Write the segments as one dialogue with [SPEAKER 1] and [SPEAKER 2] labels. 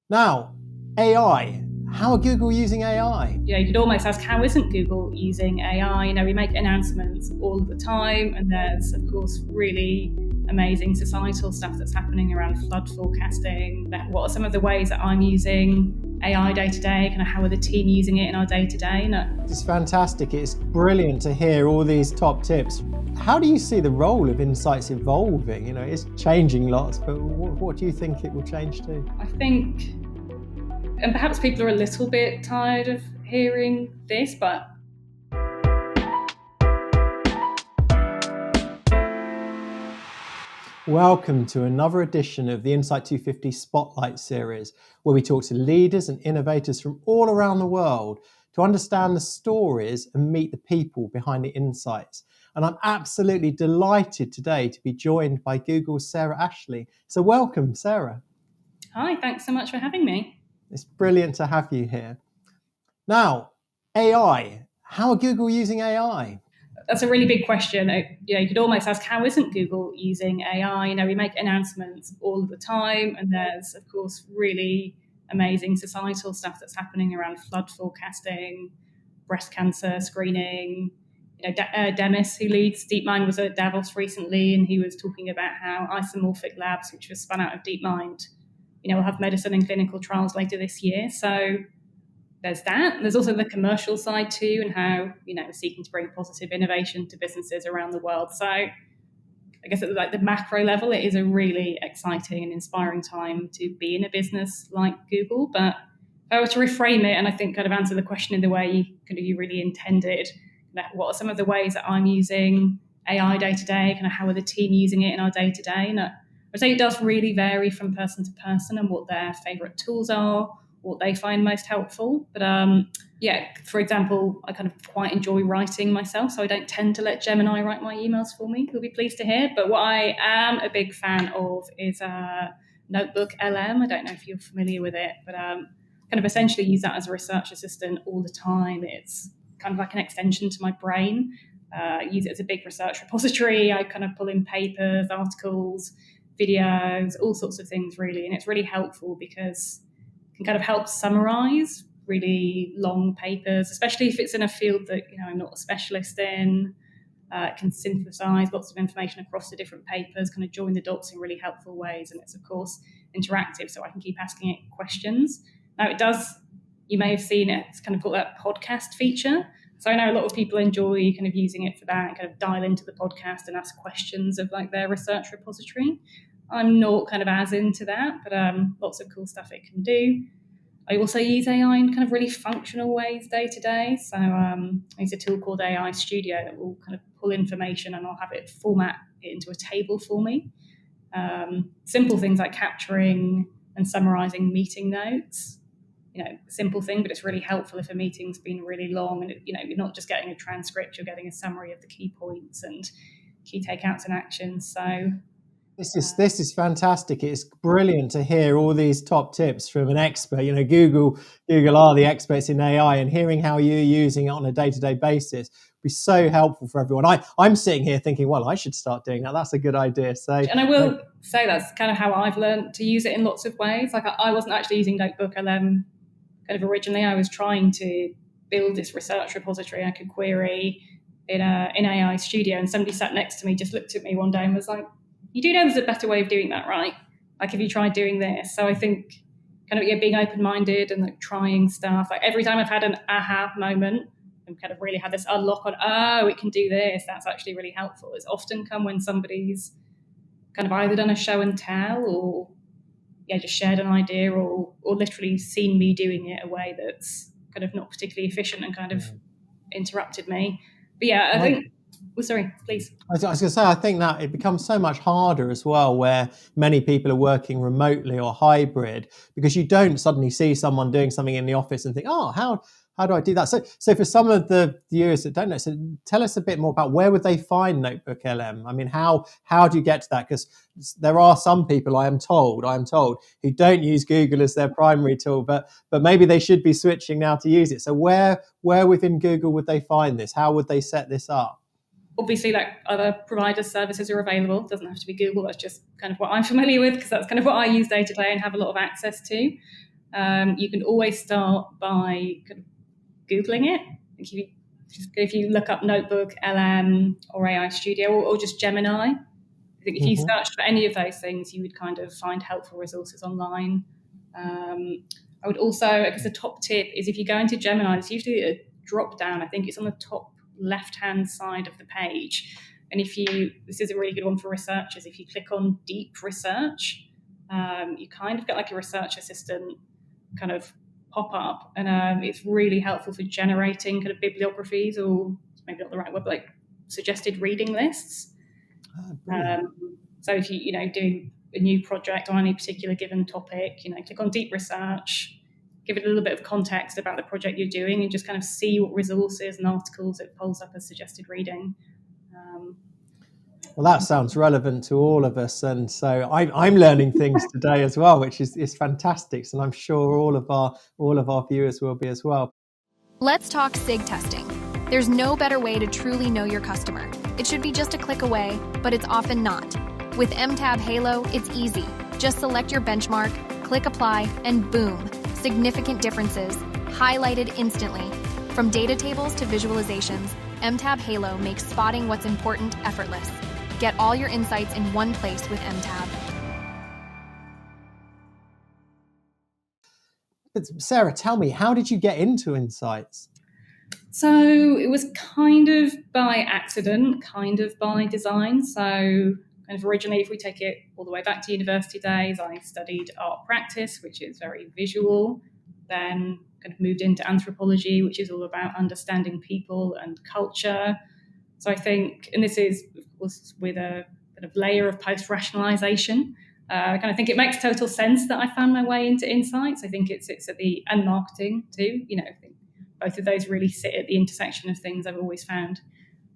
[SPEAKER 1] Now, AI. How are Google using AI?
[SPEAKER 2] You could almost ask, how isn't Google using AI? We make announcements all the time, and there's, of course, really amazing societal stuff that's happening around flood forecasting. What are some of the ways that I'm using AI day to day? Kind of how are the team using it in our day to day?
[SPEAKER 1] It's fantastic. It's brilliant to hear all these top tips. How do you see the role of insights evolving? It's changing lots, but what do you think it will change to?
[SPEAKER 2] I think, and perhaps people are a little bit tired of hearing this, but
[SPEAKER 1] Welcome to another edition of the Insight250 Spotlight series, where we talk to leaders and innovators from all around the world to understand the stories and meet the people behind the insights. And I'm absolutely delighted today to be joined by Google's Sarah Ashley. So welcome, Sarah.
[SPEAKER 2] Hi, thanks so much for having me.
[SPEAKER 1] It's brilliant to have you here. Now, AI. How are Google using AI?
[SPEAKER 2] That's a really big question. You could almost ask, how isn't Google using AI? We make announcements all the time, and there's, of course, really amazing societal stuff that's happening around flood forecasting, breast cancer screening. Demis, who leads DeepMind, was at Davos recently, and he was talking about how isomorphic labs, which was spun out of DeepMind, will have medicine and clinical trials later this year. So there's that. There's also the commercial side too, and how seeking to bring positive innovation to businesses around the world. So I guess at the macro level, it is a really exciting and inspiring time to be in a business like Google. But if I were to reframe it, and I think kind of answer the question in the way you really intended, what are some of the ways that I'm using AI day to day? Kind of how are the team using it in our day to day? And I'd say it does really vary from person to person and what their favorite tools are, what they find most helpful. But for example, I kind of quite enjoy writing myself, so I don't tend to let Gemini write my emails for me. You'll be pleased to hear. But what I am a big fan of is Notebook LM. I don't know if you're familiar with it, but kind of essentially use that as a research assistant all the time. It's kind of like an extension to my brain. I use it as a big research repository. I kind of pull in papers, articles, videos, all sorts of things really. And it's really helpful because can kind of help summarize really long papers, especially if it's in a field that I'm not a specialist in. It can synthesize lots of information across the different papers, kind of join the dots in really helpful ways. And it's, of course, interactive, so I can keep asking it questions. Now, it does, you may have seen it, it's kind of got that podcast feature. So I know a lot of people enjoy kind of using it for that, kind of dial into the podcast and ask questions of like their research repository. I'm not kind of as into that, but lots of cool stuff it can do. I also use AI in kind of really functional ways day to day. So I use a tool called AI Studio that will kind of pull information and I'll have it format it into a table for me. Simple things like capturing and summarizing meeting notes. Simple thing, but it's really helpful if a meeting's been really long and you're not just getting a transcript, you're getting a summary of the key points and key takeouts and actions. So
[SPEAKER 1] This is fantastic. It's brilliant to hear all these top tips from an expert. Google are the experts in AI, and hearing how you're using it on a day-to-day basis would be so helpful for everyone. I'm sitting here thinking, well, I should start doing that. That's a good idea.
[SPEAKER 2] And I will say that's kind of how I've learned to use it in lots of ways. Like I wasn't actually using Notebook LM kind of originally. I was trying to build this research repository I could query in AI Studio, and somebody sat next to me, just looked at me one day and was like, you do know there's a better way of doing that, right? Like, have you tried doing this? So I think kind of being open-minded and like trying stuff. Like every time I've had an aha moment and kind of really had this unlock on, oh, it can do this, that's actually really helpful. It's often come when somebody's kind of either done a show and tell or just shared an idea or literally seen me doing it a way that's kind of not particularly efficient and kind of interrupted me. But yeah, I think... Oh, sorry, please.
[SPEAKER 1] I was going to say, I think that it becomes so much harder as well where many people are working remotely or hybrid, because you don't suddenly see someone doing something in the office and think, oh, how do I do that? So for some of the viewers that don't know, so tell us a bit more about where would they find Notebook LM? I mean, how do you get to that? Because there are some people, I am told, who don't use Google as their primary tool, but maybe they should be switching now to use it. So where within Google would they find this? How would they set this up?
[SPEAKER 2] Obviously, like other provider services are available. It doesn't have to be Google. That's just kind of what I'm familiar with, because that's kind of what I use day to day and have a lot of access to. You can always start by kind of Googling it. If you look up Notebook, LM, or AI Studio, or just Gemini, I think if you search for any of those things, you would kind of find helpful resources online. I would also, I guess a top tip is if you go into Gemini, there's usually a drop down. I think it's on the top left-hand side of the page. And this is a really good one for researchers. If you click on deep research, you kind of get like a research assistant kind of pop up, and it's really helpful for generating kind of bibliographies, or maybe not the right word, but like suggested reading lists. So if you doing a new project on any particular given topic, click on deep research, give it a little bit of context about the project you're doing, and just kind of see what resources and articles it pulls up as suggested reading.
[SPEAKER 1] Well, that sounds relevant to all of us, and so I'm learning things today as well, which is fantastic. And I'm sure all of our viewers will be as well.
[SPEAKER 3] Let's talk SIG testing. There's no better way to truly know your customer. It should be just a click away, but it's often not. With MTab Halo, it's easy. Just select your benchmark, click apply, and boom, significant differences, highlighted instantly. From data tables to visualizations, MTab Halo makes spotting what's important effortless. Get all your insights in one place with MTab.
[SPEAKER 1] But Sarah, tell me, how did you get into Insights?
[SPEAKER 2] So it was kind of by accident, kind of by design. So kind of originally, if we take it all the way back to university days, I studied art practice, which is very visual, then kind of moved into anthropology, which is all about understanding people and culture. So I think, and this is, of course, with a kind of layer of post-rationalization, I kind of think it makes total sense that I found my way into Insights. I think it's at and marketing too. I think both of those really sit at the intersection of things I've always found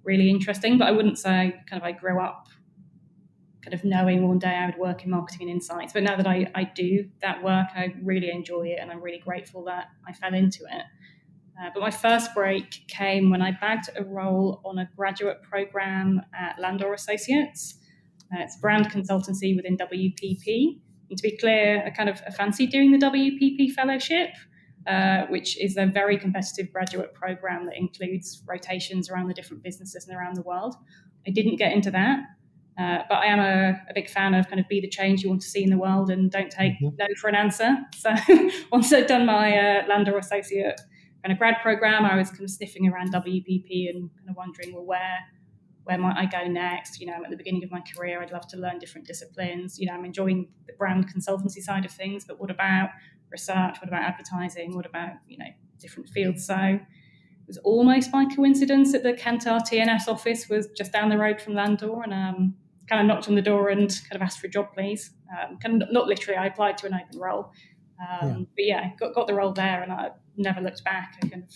[SPEAKER 2] really interesting. But I wouldn't say kind of I grew up kind of knowing one day I would work in marketing and insights. But now that I do that work, I really enjoy it, and I'm really grateful that I fell into it. But my first break came when I bagged a role on a graduate program at Landor Associates. It's brand consultancy within WPP. And to be clear, I fancy doing the WPP fellowship, which is a very competitive graduate program that includes rotations around the different businesses and around the world. I didn't get into that, but I am a big fan of kind of be the change you want to see in the world and don't take no for an answer. So once I'd done my Landor Associate kind of grad program, I was kind of sniffing around WPP and kind of wondering, well, where might I go next? I'm at the beginning of my career. I'd love to learn different disciplines. I'm enjoying the brand consultancy side of things, but what about research? What about advertising? What about, different fields? So it was almost by coincidence that the Kantar TNS office was just down the road from Landor, and kind of knocked on the door and kind of asked for a job, please. Kind of not literally, I applied to an open role. But yeah, got the role there, and I never looked back. I kind of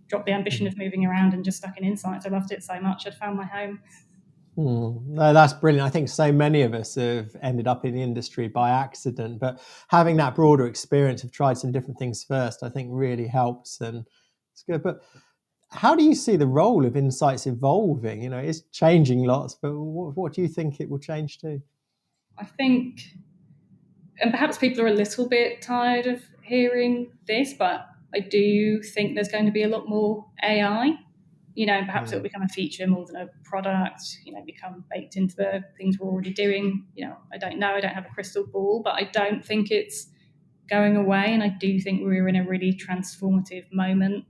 [SPEAKER 2] dropped the ambition of moving around and just stuck in Insights. I loved it so much. I'd found my home.
[SPEAKER 1] No, that's brilliant. I think so many of us have ended up in the industry by accident, but having that broader experience of tried some different things first, I think really helps, and it's good. But how do you see the role of Insights evolving? It's changing lots, but what do you think it will change to?
[SPEAKER 2] I think, and perhaps people are a little bit tired of hearing this, but I do think there's going to be a lot more AI. Perhaps it'll become a feature more than a product, become baked into the things we're already doing. I don't know. I don't have a crystal ball, but I don't think it's going away. And I do think we're in a really transformative moment.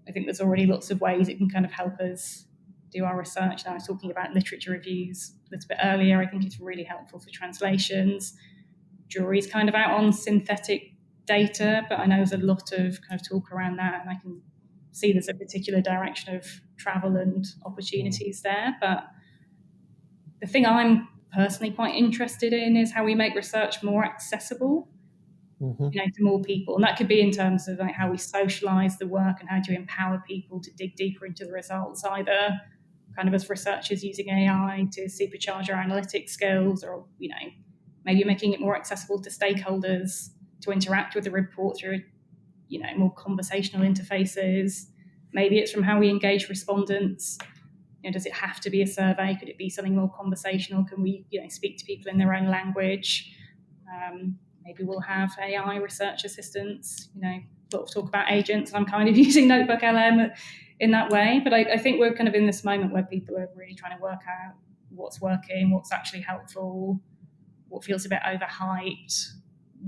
[SPEAKER 2] I think there's already lots of ways it can kind of help us do our research. Now, I was talking about literature reviews a little bit earlier. I think it's really helpful for translations. Jury's kind of out on synthetic data, but I know there's a lot of kind of talk around that, and I can see there's a particular direction of travel and opportunities there. But the thing I'm personally quite interested in is how we make research more accessible, to more people. And that could be in terms of like how we socialize the work and how do you empower people to dig deeper into the results, either kind of as researchers using AI to supercharge our analytics skills, or, maybe making it more accessible to stakeholders to interact with the report through, more conversational interfaces. Maybe it's from how we engage respondents. Does it have to be a survey? Could it be something more conversational? Can we, speak to people in their own language? maybe we'll have AI research assistants, talk about agents. I'm kind of using Notebook LM in that way. But I think we're kind of in this moment where people are really trying to work out what's working, what's actually helpful, what feels a bit overhyped,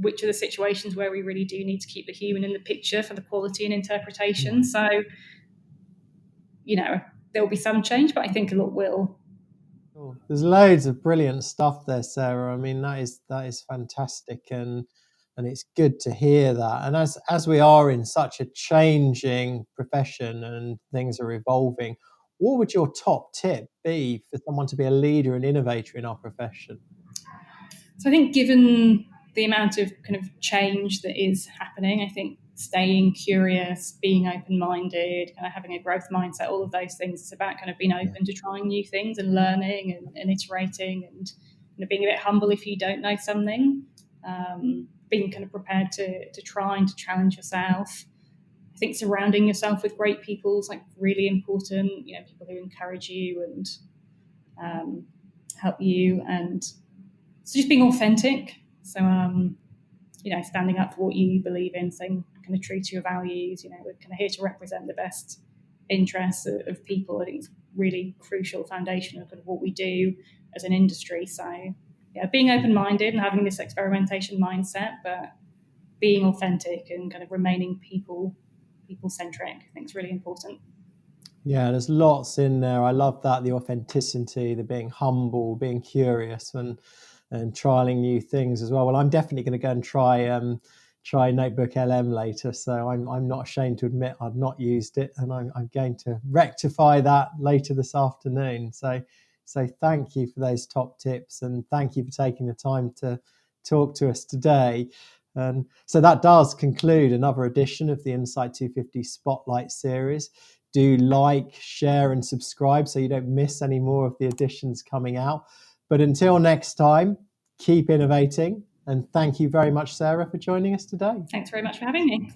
[SPEAKER 2] which are the situations where we really do need to keep the human in the picture for the quality and interpretation. So, there will be some change, but I think a lot will.
[SPEAKER 1] Cool. There's loads of brilliant stuff there, Sarah. I mean, that is fantastic, and it's good to hear that. And as we are in such a changing profession and things are evolving, what would your top tip be for someone to be a leader and innovator in our profession?
[SPEAKER 2] So I think given the amount of kind of change that is happening, I think staying curious, being open-minded, kind of having a growth mindset, all of those things, it's about kind of being open to trying new things and learning and iterating, and being a bit humble if you don't know something, being kind of prepared to try and to challenge yourself. I think surrounding yourself with great people is like really important, people who encourage you and help you, and so just being authentic. So, standing up for what you believe in, staying kind of true to your values. We're kind of here to represent the best interests of people. I think it's really crucial foundation of kind of what we do as an industry. So, being open-minded and having this experimentation mindset, but being authentic and kind of remaining people-centric, I think is really important.
[SPEAKER 1] Yeah, there's lots in there. I love that, the authenticity, the being humble, being curious, and trialing new things as well. Well, I'm definitely going to go and try Notebook LM later. So I'm not ashamed to admit I've not used it, and I'm going to rectify that later this afternoon. So thank you for those top tips, and thank you for taking the time to talk to us today. And so that does conclude another edition of the Insight250 Spotlight series. Do like, share, and subscribe so you don't miss any more of the editions coming out. But until next time, keep innovating. And thank you very much, Sarah, for joining us today.
[SPEAKER 2] Thanks very much for having me.